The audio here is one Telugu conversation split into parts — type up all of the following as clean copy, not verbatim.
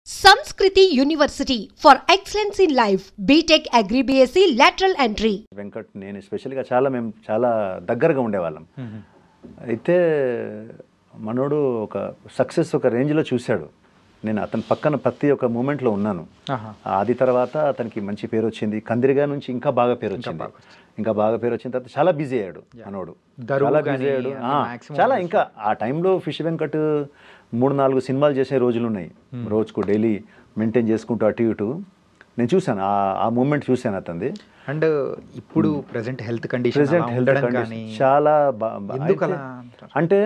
Samskriti University for Excellence in Life, BTech Agri BSc lateral entry. Venkat నేను స్పెషల్గా మేము చాలా దగ్గరగా ఉండేవాళ్ళం. అయితే మనోడు ఒక సక్సెస్ ఒక రేంజ్లో చూశాడు. నేను అతని పక్కన ప్రతి ఒక్క మూమెంట్లో ఉన్నాను. అది తర్వాత అతనికి మంచి పేరు వచ్చింది. కందిరిగా నుంచి ఇంకా బాగా పేరు వచ్చింది. ఇంకా బాగా పేరు వచ్చిన తర్వాత చాలా బిజీ అయ్యాడు మనోడు. చాలా బిజీ అయ్యాడు. చాలా ఇంకా ఆ టైంలో ఫిష్ వెంకట్ 3-4 సినిమాలు చేసే రోజులు ఉన్నాయి. రోజుకు డైలీ మెయింటైన్ చేసుకుంటూ అటు ఇటు నేను చూశాను. ఆ మూమెంట్ చూశాను అతనిది. అండ్ ఇప్పుడు ప్రెసెంట్ హెల్త్ కండిషన్ చాలా అంటే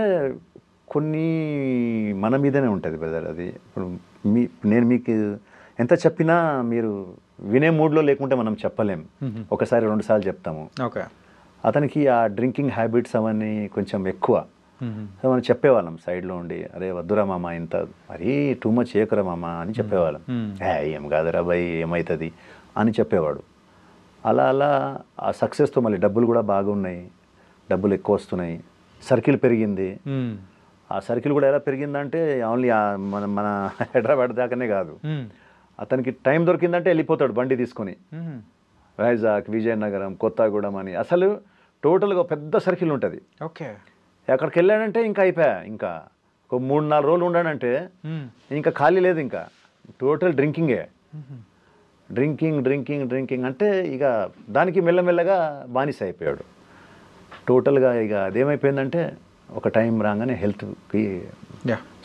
కొన్ని మన మీదనే ఉంటుంది బ్రదర్. అది ఇప్పుడు నేను మీకు ఎంత చెప్పినా మీరు వినే మూడ్లో లేకుంటే మనం చెప్పలేం. ఒకసారి 2 సార్లు చెప్తాము. అతనికి ఆ డ్రింకింగ్ హ్యాబిట్స్ అవన్నీ కొంచెం ఎక్కువ. సో మనం చెప్పేవాళ్ళం సైడ్లో ఉండి, అరే వద్దురా మామ, ఇంత మరీ టూ మచ్ చేయకురా మామ అని చెప్పేవాళ్ళం. ఏం కాదురా భయ్, ఏమవుతుంది అని చెప్పేవాడు. అలా అలా ఆ సక్సెస్తో మళ్ళీ డబ్బులు కూడా బాగున్నాయి, డబ్బులు ఎక్కువ వస్తున్నాయి, సర్కిల్ పెరిగింది. ఆ సర్కిల్ కూడా ఎలా పెరిగిందంటే ఓన్లీ మన హైదరాబాద్ దాకానే కాదు, అతనికి టైం దొరికిందంటే వెళ్ళిపోతాడు బండి తీసుకొని వైజాగ్, విజయనగరం, కొత్తగూడెం అని. అసలు టోటల్గా పెద్ద సర్కిల్ ఉంటుంది. ఓకే, ఎక్కడికి వెళ్ళాడంటే ఇంకా అయిపోయా. ఇంకా ఒక 3-4 రోజులు ఉండాడంటే ఇంకా ఖాళీ లేదు. ఇంకా టోటల్ డ్రింకింగే, డ్రింకింగ్ అంటే ఇక దానికి మెల్లమెల్లగా బానిస అయిపోయాడు టోటల్గా. ఇక అదేమైపోయిందంటే ఒక టైం రాగానే హెల్త్కి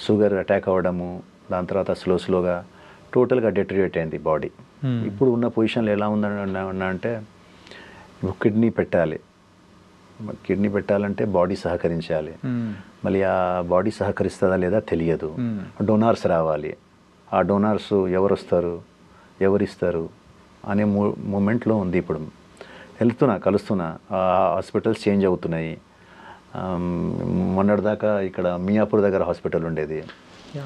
షుగర్ అటాక్ అవ్వడము, దాని తర్వాత స్లోగా టోటల్గా డెటరియేట్ అయింది బాడీ. ఇప్పుడు ఉన్న పొజిషన్లో ఎలా ఉందన్నా అంటే కిడ్నీ పెట్టాలంటే బాడీ సహకరించాలి. మళ్ళీ ఆ బాడీ సహకరిస్తుందా లేదా తెలియదు. డోనార్స్ రావాలి. ఆ డోనార్స్ ఎవరు వస్తారు, ఎవరిస్తారు అనే మూమెంట్లో ఉంది. ఇప్పుడు కలుస్తున్నా, హాస్పిటల్స్ చేంజ్ అవుతున్నాయి. మొన్నటిదాకా ఇక్కడ మియాపూర్ దగ్గర హాస్పిటల్ ఉండేది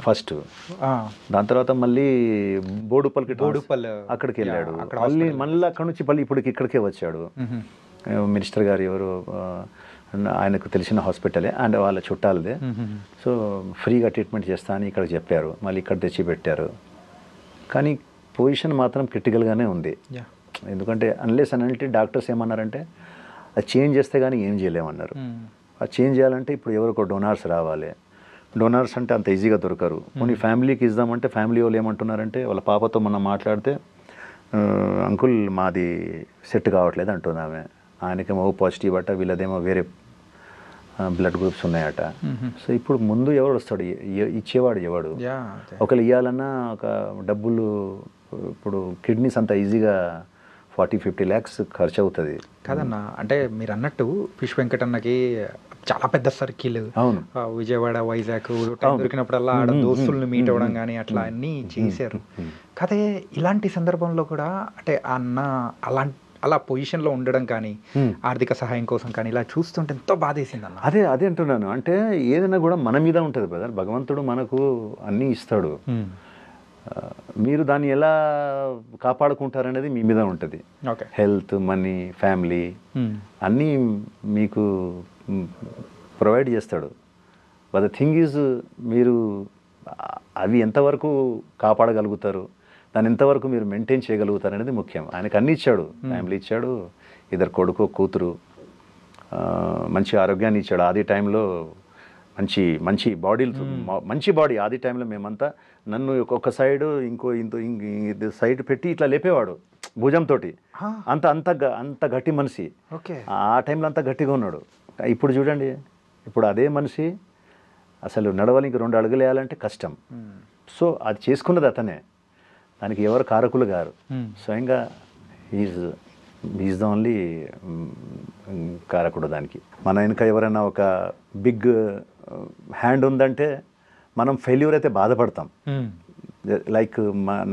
ఫస్ట్. దాని తర్వాత మళ్ళీ బోడుపల్లి అక్కడికి వెళ్ళాడు. మళ్ళీ అక్కడ నుంచి మళ్ళీ ఇక్కడికే వచ్చాడు. మినిస్టర్ గారు ఎవరు, ఆయనకు తెలిసిన హాస్పిటలే అండ్ వాళ్ళ చుట్టాలదే. సో ఫ్రీగా ట్రీట్మెంట్ చేస్తా అని ఇక్కడ చెప్పారు. మళ్ళీ ఇక్కడ తెచ్చి పెట్టారు. కానీ పొజిషన్ మాత్రం క్రిటికల్గానే ఉంది. ఎందుకంటే అన్లెస్ అంటే డాక్టర్స్ ఏమన్నారంటే అది చేంజ్ చేస్తే కానీ ఏం చేయలేమన్నారు. అది చేంజ్ చేయాలంటే ఇప్పుడు ఎవరికో డోనార్స్ రావాలి. డోనార్స్ అంటే అంత ఈజీగా దొరకరు. కొన్ని ఫ్యామిలీకి ఇద్దామంటే ఫ్యామిలీ వాళ్ళు ఏమంటున్నారంటే వాళ్ళ పాపతో మనం మాట్లాడితే, అంకుల్ మాది సెట్ కావట్లేదు అంటున్నామే. ఆయనకేమో పాజిటివ్ అట, వీళ్ళదేమో వేరే బ్లడ్ గ్రూప్స్ ఉన్నాయట. సో ఇప్పుడు ముందు ఎవరు వస్తాడు, ఇచ్చేవాడు ఎవడు? ఒకళ్ళు ఇవ్వాలన్నా ఒక డబ్బులు, ఇప్పుడు కిడ్నీస్ అంత ఈజీగా 40-50 lakhs ఖర్చు అవుతుంది కదన్నా. అంటే మీరు అన్నట్టు ఫిష్ వెంకటన్నకి చాలా పెద్ద సర్కిల్. అవును, విజయవాడ, వైజాగ్ దొరికినప్పుడల్లా ఆడ దోస్తుల్ని మీట్ అవ్వడం కానీ అట్లా అన్నీ చేశారు. కాదే ఇలాంటి సందర్భంలో కూడా అంటే అన్న అలా పొజిషన్లో ఉండడం కానీ, ఆర్థిక సహాయం కోసం కానీ ఇలా చూస్తుంటే ఎంతో బాధేసింది అన్న. అదే అంటున్నాను. అంటే ఏదైనా కూడా మన మీద ఉంటుంది బ్రదర్. భగవంతుడు మనకు అన్నీ ఇస్తాడు. మీరు దాన్ని ఎలా కాపాడుకుంటారనేది మీ మీద ఉంటుంది. హెల్త్, మనీ, ఫ్యామిలీ అన్నీ మీకు ప్రొవైడ్ చేస్తాడు. బట్ ద థింగ్ ఈజ్ మీరు అవి ఎంతవరకు కాపాడగలుగుతారు, దాన్ని ఎంతవరకు మీరు మెయింటైన్ చేయగలుగుతారు అనేది ముఖ్యం. ఆయనకు అన్నీ ఇచ్చాడు, ఫ్యామిలీ ఇచ్చాడు, 2 కొడుకు, కూతురు, మంచి ఆరోగ్యాన్ని ఇచ్చాడు. ఆది టైంలో మంచి బాడీ ఆది టైంలో మేమంతా, నన్ను ఒక్కొక్క సైడ్ ఇంకో సైడ్ పెట్టి ఇట్లా లేపేవాడు భుజంతో. అంత గట్టి మనిషి. ఆ టైంలో అంత గట్టిగా ఉన్నాడు. ఇప్పుడు చూడండి, ఇప్పుడు అదే మనిషి అసలు నడవాలి, ఇంక 2 అడుగులు వేయాలంటే కష్టం. సో అది చేసుకున్నది అతనే, దానికి ఎవరు కారకులు గారు. స్వయంగా ఈజ్ ద ఓన్లీ కారకుడు దానికి. మన వెనుక ఎవరైనా ఒక బిగ్ హ్యాండ్ ఉందంటే మనం ఫెయిల్యూర్ అయితే బాధపడతాం. లైక్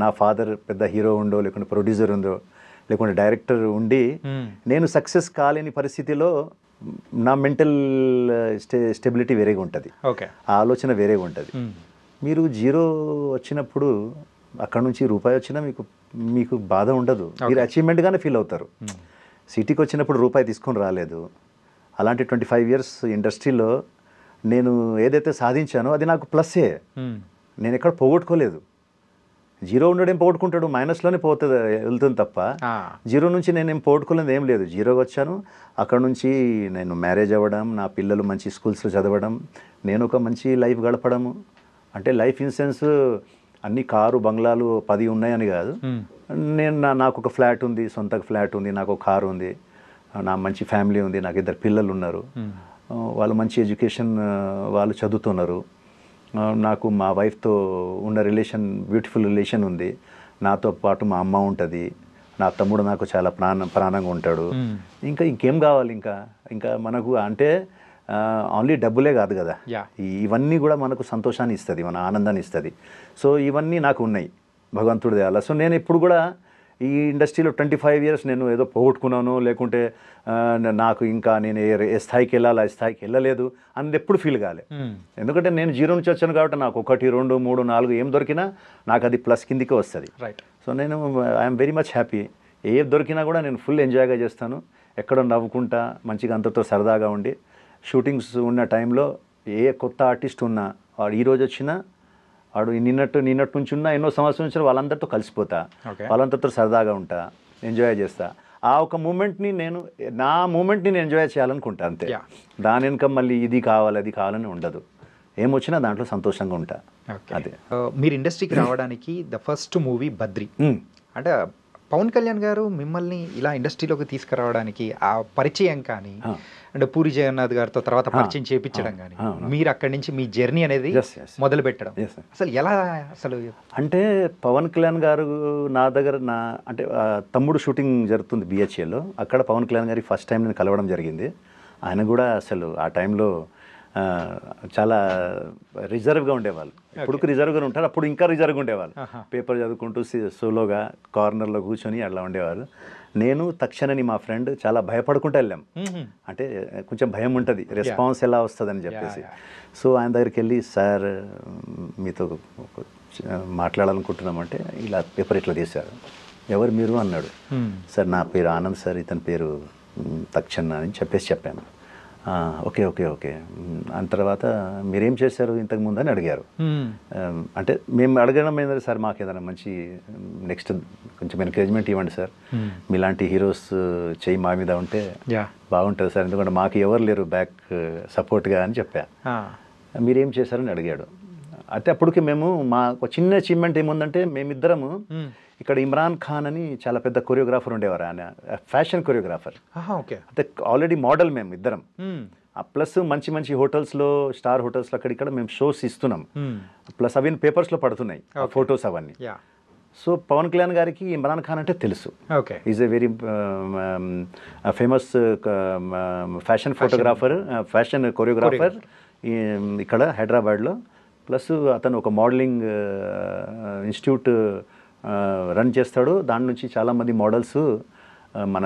నా ఫాదర్ పెద్ద హీరో ఉండో, లేకుంటే ప్రొడ్యూసర్ ఉందో, లేకుంటే డైరెక్టర్ ఉండి నేను సక్సెస్ కాలేని పరిస్థితిలో నా మెంటల్ స్టెబిలిటీ వేరేగా ఉంటుంది, ఆ ఆలోచన వేరేగా ఉంటుంది. మీరు 0 వచ్చినప్పుడు అక్కడ నుంచి రూపాయి వచ్చినా మీకు బాధ ఉండదు. మీరు అచీవ్మెంట్గానే ఫీల్ అవుతారు. సిటీకి వచ్చినప్పుడు రూపాయి తీసుకొని రాలేదు. అలాంటి 25 years ఇండస్ట్రీలో నేను ఏదైతే సాధించానో అది నాకు ప్లస్సే. నేను ఎక్కడ పోగొట్టుకోలేదు. జీరో ఉండడం పోగొట్టుకుంటాడు, మైనస్లోనే పోతుంది వెళ్తుంది తప్ప జీరో నుంచి నేనేం పోగొట్టుకునేది ఏం లేదు. జీరోగా వచ్చాను, అక్కడ నుంచి నేను మ్యారేజ్ అవ్వడం, నా పిల్లలు మంచి స్కూల్స్లో చదవడం, నేను ఒక మంచి లైఫ్ గడపడము. అంటే లైఫ్ ఇన్ సెన్స్ అన్ని కారు బంగ్లాలు 10 ఉన్నాయని కాదు. నేను నాకు ఒక ఫ్లాట్ ఉంది, సొంత ఫ్లాట్ ఉంది, నాకు ఒక కారు ఉంది, నా మంచి ఫ్యామిలీ ఉంది, నాకు 2 పిల్లలు ఉన్నారు, వాళ్ళు మంచి ఎడ్యుకేషన్ వాళ్ళు చదువుతున్నారు, నాకు మా వైఫ్తో ఉన్న రిలేషన్ బ్యూటిఫుల్ రిలేషన్ ఉంది, నాతో పాటు మా అమ్మ ఉంటుంది, నా తమ్ముడు నాకు చాలా ప్రాణంగా ఉంటాడు. ఇంకేం కావాలి? ఇంకా మనకు అంటే ఓన్లీ డబ్బులే కాదు కదా, ఇవన్నీ కూడా మనకు సంతోషాన్ని ఇస్తుంది, మన ఆనందాన్ని ఇస్తుంది. సో ఇవన్నీ నాకు ఉన్నాయి భగవంతుడి దయ. సో నేను ఇప్పుడు కూడా ఈ ఇండస్ట్రీలో 25 years నేను ఏదో పోగొట్టుకున్నాను, లేకుంటే నాకు ఇంకా నేను ఏ స్థాయికి వెళ్ళాలి, ఆ స్థాయికి వెళ్ళలేదు అని ఎప్పుడు ఫీల్ కాలే. ఎందుకంటే నేను జీరో నుంచి వచ్చాను కాబట్టి నాకు 1, 2, 3, 4 ఏం దొరికినా నాకు అది ప్లస్ కిందికి వస్తుంది. సో నేను ఐఎమ్ వెరీ మచ్ హ్యాపీ. ఏ దొరికినా కూడా నేను ఫుల్ ఎంజాయ్గా చేస్తాను, ఎక్కడో నవ్వుకుంటా, మంచిగా అంతతో సరదాగా ఉండి. షూటింగ్స్ ఉన్న టైంలో ఏ కొత్త ఆర్టిస్ట్ ఉన్నా, వాడు ఈరోజు వచ్చినా, వాడు నిన్నటి నుంచి ఉన్నా, ఎన్నో సంవత్సరాల నుంచి వాళ్ళందరితో కలిసిపోతా, వాళ్ళందరితో సరదాగా ఉంటా, ఎంజాయ్ చేస్తా. ఆ ఒక మూమెంట్ని నా మూమెంట్ని నేను ఎంజాయ్ చేయాలనుకుంటా అంతే. దాని వెనుక మళ్ళీ ఇది కావాలి అది కావాలని ఉండదు, ఏమొచ్చినా దాంట్లో సంతోషంగా ఉంటా. అదే మీరు ఇండస్ట్రీకి రావడానికి ద ఫస్ట్ మూవీ బద్రి. అంటే పవన్ కళ్యాణ్ గారు మిమ్మల్ని ఇలా ఇండస్ట్రీలోకి తీసుకురావడానికి ఆ పరిచయం కానీ, అంటే పూరి జగన్నాథ్ గారితో తర్వాత పరిచయం చేయించడం కానీ, మీరు అక్కడి నుంచి మీ జర్నీ అనేది మొదలు పెట్టడం అసలు ఎలా? అసలు అంటే పవన్ కళ్యాణ్ గారు నా దగ్గర అంటే తమ్ముడు షూటింగ్ జరుగుతుంది BHAలో, అక్కడ పవన్ కళ్యాణ్ గారికి ఫస్ట్ టైం నేను కలవడం జరిగింది. ఆయన కూడా అసలు ఆ టైంలో చాలా రిజర్వ్గా ఉండేవాళ్ళు. ఇప్పుడు రిజర్వ్గా ఉంటారు, అప్పుడు ఇంకా రిజర్వ్గా ఉండేవాళ్ళు. పేపర్ చదువుకుంటూ సోలోగా కార్నర్లో కూర్చొని అట్లా ఉండేవాళ్ళు. నేను తక్షణని మా ఫ్రెండ్ చాలా భయపడుకుంటూ వెళ్ళాం. అంటే కొంచెం భయం ఉంటుంది, రెస్పాన్స్ ఎలా వస్తుందని చెప్పేసి. సో ఆయన దగ్గరికి వెళ్ళి, సార్ మీతో మాట్లాడాలనుకుంటున్నామంటే, ఇలా పేపర్ ఇట్లా తీశారు, ఎవరు మీరు అన్నాడు. సార్ నా పేరు ఆనంద్ సార్, ఇతని పేరు తక్షణ అని చెప్పాను. ఓకే ఓకే ఓకే అని తర్వాత మీరేం చేశారు ఇంతకుముందు అని అడిగారు. అంటే మేము అడగడం ఏంటంటే, సార్ మాకు ఏదైనా మంచి నెక్స్ట్ కొంచెం ఎంకరేజ్మెంట్ ఇవ్వండి సార్, మీలాంటి హీరోస్ చెయ్యి మా మీద ఉంటే బాగుంటుంది సార్, ఎందుకంటే మాకు ఎవరు లేరు బ్యాక్ సపోర్ట్గా అని చెప్పా. మీరేం చేశారని అడిగాడు. అయితే అప్పటికి మేము మా ఒక చిన్న అచీవ్మెంట్ ఏముందంటే, మేమిద్దరము ఇక్కడ ఇమ్రాన్ ఖాన్ అని చాలా పెద్ద కొరియోగ్రాఫర్ ఉండేవారు, ఆయన ఫ్యాషన్ కొరియోగ్రాఫర్. అయితే ఆల్రెడీ మోడల్ మేము ఇద్దరం, ప్లస్ మంచి మంచి హోటల్స్లో, స్టార్ హోటల్స్లో అక్కడిక్కడ మేము షోస్ ఇస్తున్నాం, ప్లస్ అవి పేపర్స్లో పడుతున్నాయి ఫొటోస్ అవన్నీ. సో పవన్ కళ్యాణ్ గారికి ఇమ్రాన్ ఖాన్ అంటే తెలుసు, is a very famous fashion photographer, fashion choreographer ఇక్కడ హైదరాబాద్లో. ప్లస్ అతను ఒక మోడలింగ్ ఇన్స్టిట్యూట్ రన్ చేస్తాడు, దాని నుంచి చాలామంది మోడల్స్ మన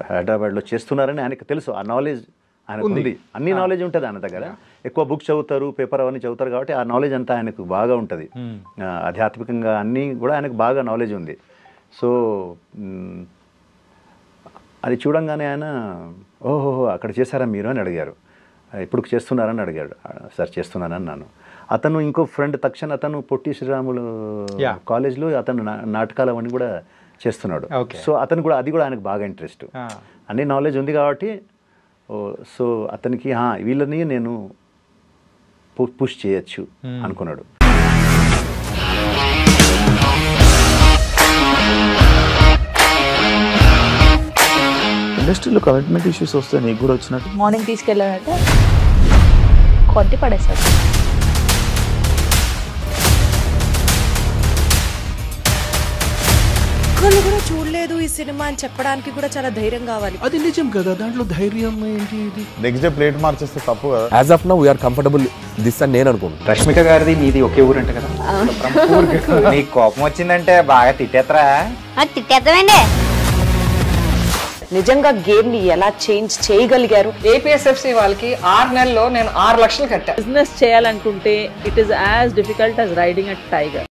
హైదరాబాద్లో చేస్తున్నారని ఆయనకు తెలుసు. ఆ నాలెడ్జ్ ఆయనకు ఉంది, అన్ని నాలెడ్జ్ ఉంటుంది ఆయన దగ్గర. ఎక్కువ బుక్స్ చదువుతారు, పేపర్ అవన్నీ చదువుతారు కాబట్టి ఆ నాలెడ్జ్ అంతా ఆయనకు బాగా ఉంటుంది. ఆధ్యాత్మికంగా అన్నీ కూడా ఆయనకు బాగా నాలెడ్జ్ ఉంది. సో అది చూడంగానే ఆయన, ఓహోహో అక్కడ చేశారా మీరు అని అడిగారు. ఇప్పుడు చేస్తున్నారని అడిగాడు. సార్ చేస్తున్నానని అన్నాను. అతను ఇంకో ఫ్రెండ్ తక్షణ, అతను పొట్టి శ్రీరాములు కాలేజ్లో అతను నాటకాలు అవన్నీ కూడా చేస్తున్నాడు. సో అతను కూడా అది కూడా ఆయనకు బాగా ఇంట్రెస్ట్, అన్ని నాలెడ్జ్ ఉంది కాబట్టి. సో అతనికి వీళ్ళని నేను పుష్ చేయొచ్చు అనుకున్నాడు. ఇండస్ట్రీలో కమిట్మెంట్ ఇష్యూస్ వస్తే నీకు కూడా వచ్చినట్టు? మార్నింగ్ తీసుకెళ్ళాలంటే కొట్టి పడేసాడు. ఒక్కళ్ళు కూడా చూడలేదు ఈ సినిమా అని చెప్పడానికి కూడా చాలా ధైర్యం కావాలి. అది నిజం కదా, దాంట్లో ధైర్యం ఏంటి? ఇది నెక్స్ట్ డే ప్లేట్ మార్చేస్తే తప్పు కదా. As of now we are comfortable this అని నేను అనుకుంటున్నాను. రష్మిక గారిది మీది ఒకే ఊరు అంట కదా? నీకు కోపం వచ్చిందంటే బాగా తిట్టేత్తరా? తిట్టేద్దామండి. నిజంగా గేమ్ ని ఎలా చేంజ్ చేయగలిగారు? ఏపీఎస్ఎఫ్సి వాళ్ళకి 6 నెలల్లో నేను 6 లక్షలు కట్టా. బిజినెస్ చేయాలనుకుంటే it is as difficult as riding a tiger.